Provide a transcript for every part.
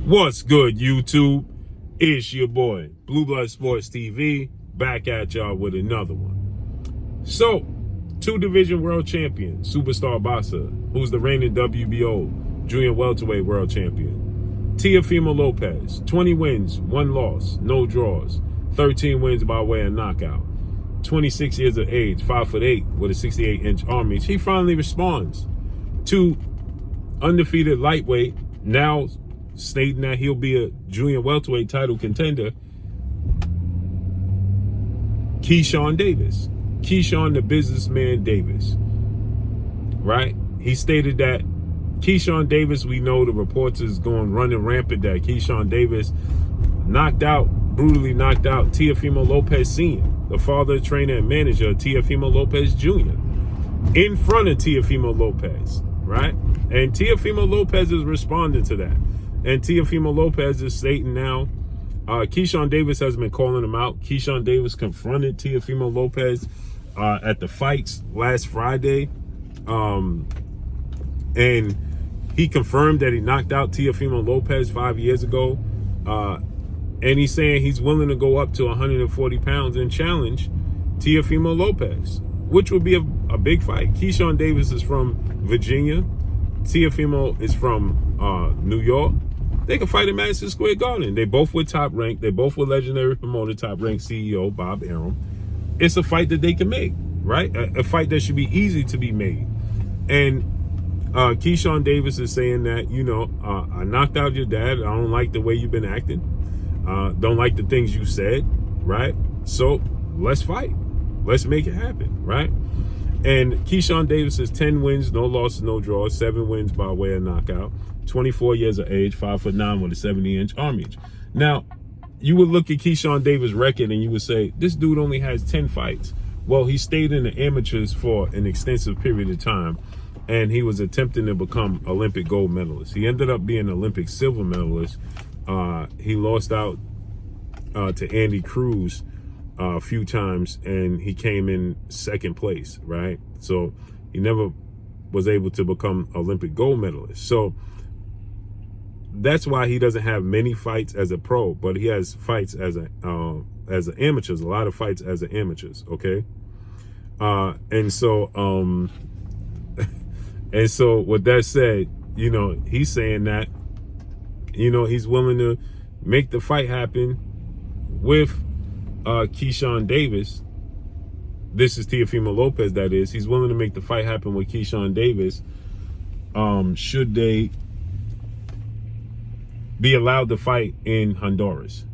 What's good, YouTube? It's your boy, Blue Blood Sports TV, back at y'all with another one. So, two-division world champion, superstar boxer, who's the reigning WBO junior welterweight world champion. Teofimo Lopez, 20 wins, 1 loss, no draws, 13 wins by way of knockout. 26 years of age, 5'8", with a 68-inch arm reach. He finally responds to undefeated lightweight, now stating that he'll be a junior welterweight title contender, Keyshawn Davis. Keyshawn the businessman Davis, right? He stated that Keyshawn Davis, we know the reports is going running rampant that Keyshawn Davis brutally knocked out Teofimo Lopez Sr., the father, trainer, and manager of Teofimo Lopez Jr., in front of Teofimo Lopez, right? And Teofimo Lopez is responding to that. And Teofimo Lopez is stating now, Keyshawn Davis has been calling him out. Keyshawn Davis confronted Teofimo Lopez at the fights last Friday. And he confirmed that he knocked out Teofimo Lopez 5 years ago. And he's saying he's willing to go up to 140 pounds and challenge Teofimo Lopez, which would be a big fight. Keyshawn Davis is from Virginia. Teofimo is from New York. They could fight in Madison Square Garden. They both were top ranked. They both were legendary promoter, top ranked CEO Bob Arum. It's a fight that they can make, right? A fight that should be easy to be made. And Keyshawn Davis is saying that, I knocked out your dad. I don't like the way you've been acting. Don't like the things you said, right? So let's fight. Let's make it happen, right? And Keyshawn Davis is 10 wins, no losses, no draws, 7 wins by way of knockout, 24 years of age, 5'9" with a 70-inch arm reach. Now, you would look at Keyshawn Davis' record and you would say, this dude only has 10 fights. Well, he stayed in the amateurs for an extensive period of time, and he was attempting to become Olympic gold medalist. He ended up being Olympic silver medalist. He lost out to Andy Cruz a few times, and he came in second place, right? So he never was able to become Olympic gold medalist. So that's why he doesn't have many fights as a pro, but he has fights as an amateurs, a lot of fights as an amateurs, okay? And so with that said, he's saying that, he's willing to make the fight happen with Keyshawn Davis. This is Teofimo Lopez, that is. He's willing to make the fight happen with Keyshawn Davis, should they be allowed to fight in Honduras.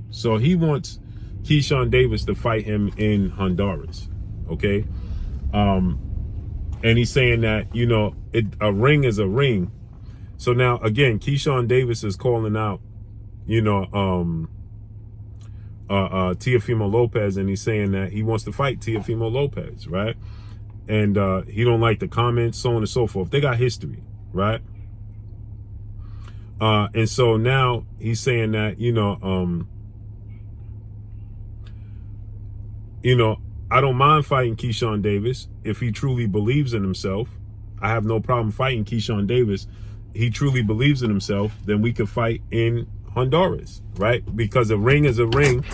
So he wants Keyshawn Davis to fight him in Honduras, okay? And he's saying that, a ring is a ring. So now, again, Keyshawn Davis is calling out, Teofimo Lopez, and he's saying that he wants to fight Teofimo Lopez, right? And he don't like the comments, so on and so forth. They got history, right? And so now he's saying that, I don't mind fighting Keyshawn Davis if he truly believes in himself. I have no problem fighting Keyshawn Davis. He truly believes in himself, then we could fight in Honduras, right? Because a ring is a ring,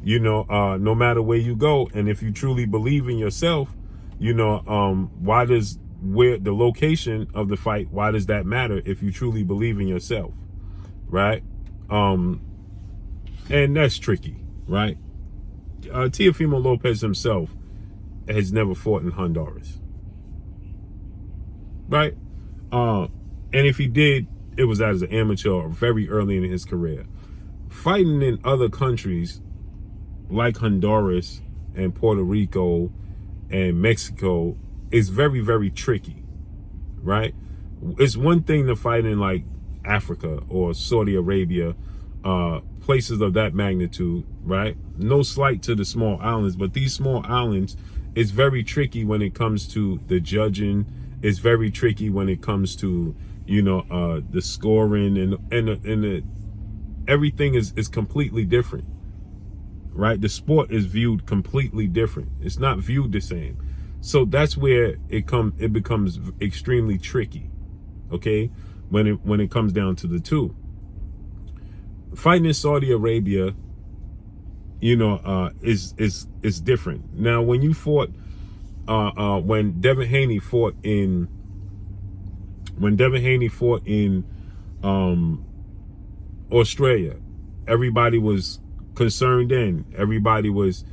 no matter where you go. And if you truly believe in yourself, why does the location of the fight, why does that matter if you truly believe in yourself, right? And that's tricky, right? Teofimo Lopez himself has never fought in Honduras, right? And if he did, it was as an amateur or very early in his career. Fighting in other countries like Honduras and Puerto Rico and Mexico is very, very tricky, right? It's one thing to fight in like Africa or Saudi Arabia, places of that magnitude, right? No slight to the small islands, but these small islands, it's very tricky when it comes to the judging. It's very tricky when it comes to, the scoring and everything is completely different, right? The sport is viewed completely different. It's not viewed the same. So that's where it becomes extremely tricky, okay? When it comes down to the two. fighting in Saudi Arabia, is different. Now, when you fought, when Devin Haney fought in Australia, everybody was concerned then. Everybody was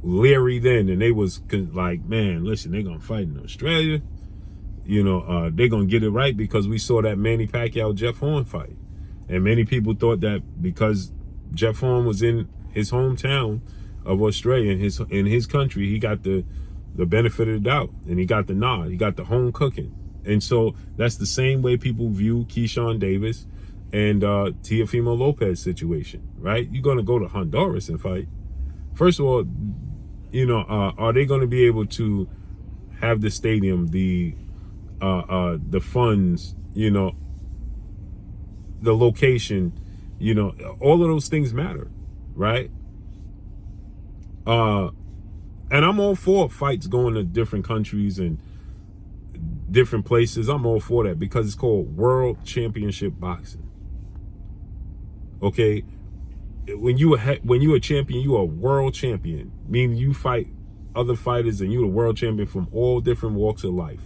leery then, and they was like, man, listen, they're gonna fight in Australia. They're gonna get it right, because we saw that Manny Pacquiao Jeff Horn fight, and many people thought that because Jeff Horn was in his hometown of Australia, in his country, he got the benefit of the doubt, and he got the nod, he got the home cooking. And so that's the same way people view Keyshawn Davis and Teofimo Lopez situation, right? You're gonna go to Honduras and fight. First of all, are they going to be able to have the stadium, the funds, the location, all of those things matter, right? And I'm all for fights going to different countries and different places. I'm all for that, because it's called World Championship Boxing. Okay? When you a champion, you are a world champion, meaning you fight other fighters and you're a world champion from all different walks of life.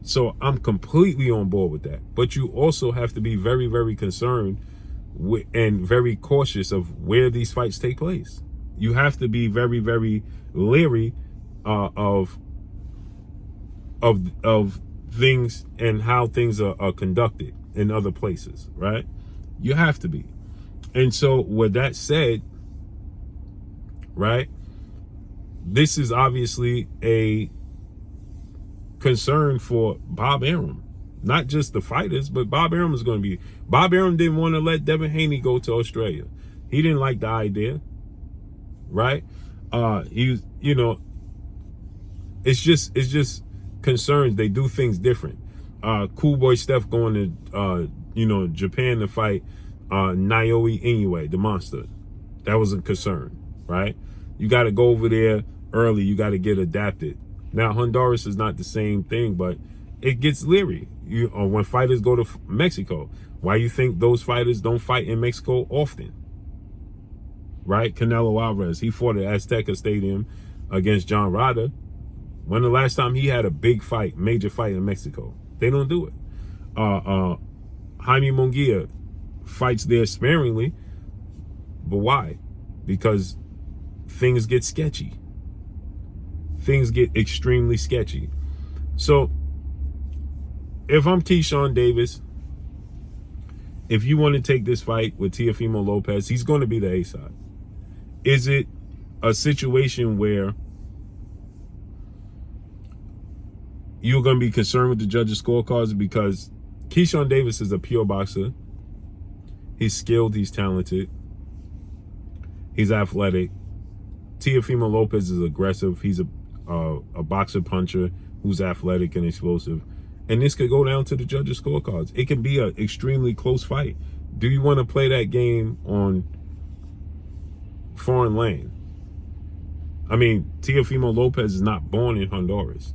So I'm completely on board with that. But you also have to be very, very concerned and very cautious of where these fights take place. You have to be very, very leery of things and how things are conducted in other places, right? You have to be. And so with that said, right, this is obviously a concern for Bob Arum. Not just the fighters, but Bob Arum is going to be. Bob Arum didn't want to let Devin Haney go to Australia. He didn't like the idea, right? It's just concerns. They do things different. Cool Boy Steph going to Japan to fight Naoya Inoue, the monster. That was a concern, right? You got to go over there early. You got to get adapted. Now, Honduras is not the same thing, but it gets leery. When fighters go to Mexico, why you think those fighters don't fight in Mexico often? Right? Canelo Alvarez, he fought at Azteca Stadium against John Ryder. When the last time he had a big fight, major fight in Mexico? They don't do it. Jaime Munguia fights there sparingly, but why? Because things get sketchy. Things get extremely sketchy. So if I'm Keyshawn Davis, if you want to take this fight with Teofimo Lopez, he's going to be the A side. Is it a situation where you're going to be concerned with the judges' scorecards? Because Keyshawn Davis is a pure boxer. He's skilled. He's talented. He's athletic. Teofimo Lopez is aggressive. He's a boxer puncher who's athletic and explosive. And this could go down to the judges' scorecards. It can be an extremely close fight. Do you want to play that game on foreign land? I mean, Teofimo Lopez is not born in Honduras.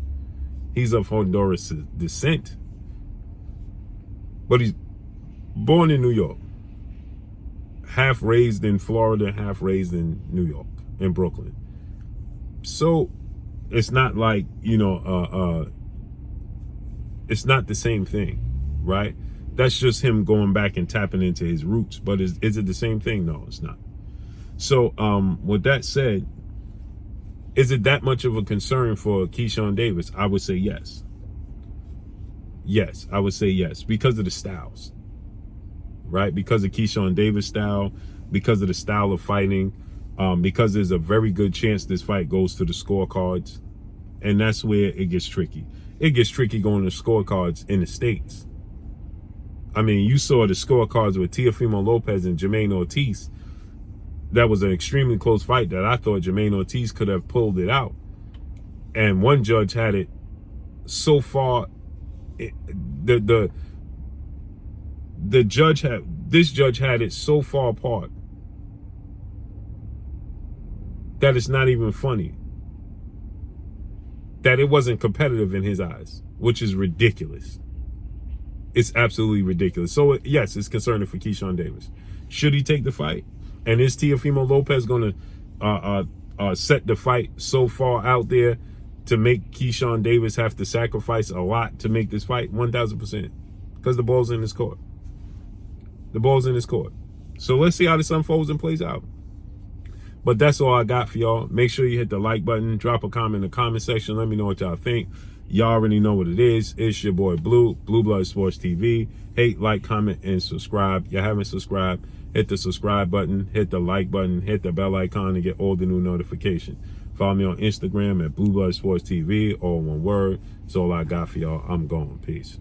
He's of Honduras descent. But he's born in New York. Half raised in Florida, half raised in New York, in Brooklyn. So it's not like, it's not the same thing, right? That's just him going back and tapping into his roots. But is it the same thing? No, it's not. So with that said, is it that much of a concern for Keyshawn Davis? I would say yes. Yes, I would say yes, because of the styles, right? Because of Keyshawn Davis' style, because of the style of fighting, because there's a very good chance this fight goes to the scorecards. And that's where it gets tricky. It gets tricky going to scorecards in the States. I mean, you saw the scorecards with Teofimo Lopez and Jermaine Ortiz. That was an extremely close fight that I thought Jermaine Ortiz could have pulled it out. And one judge had it so far, this judge had it so far apart that it's not even funny. That it wasn't competitive in his eyes, which is ridiculous. It's absolutely ridiculous. So, yes, it's concerning for Keyshawn Davis. Should he take the fight? And is Teofimo Lopez going to set the fight so far out there to make Keyshawn Davis have to sacrifice a lot to make this fight? 1,000%. Because the ball's in his court. The ball's in his court. So let's see how this unfolds and plays out. But that's all I got for y'all. Make sure you hit the like button. Drop a comment in the comment section. Let me know what y'all think. Y'all already know what it is. It's your boy Blue Blood Sports TV. Hate, like, comment, and subscribe. You haven't subscribed, hit the subscribe button, hit the like button, hit the bell icon to get all the new notifications. Follow me on Instagram at Blue Blood Sports TV, all one word. That's all I got for y'all. I'm gone. Peace.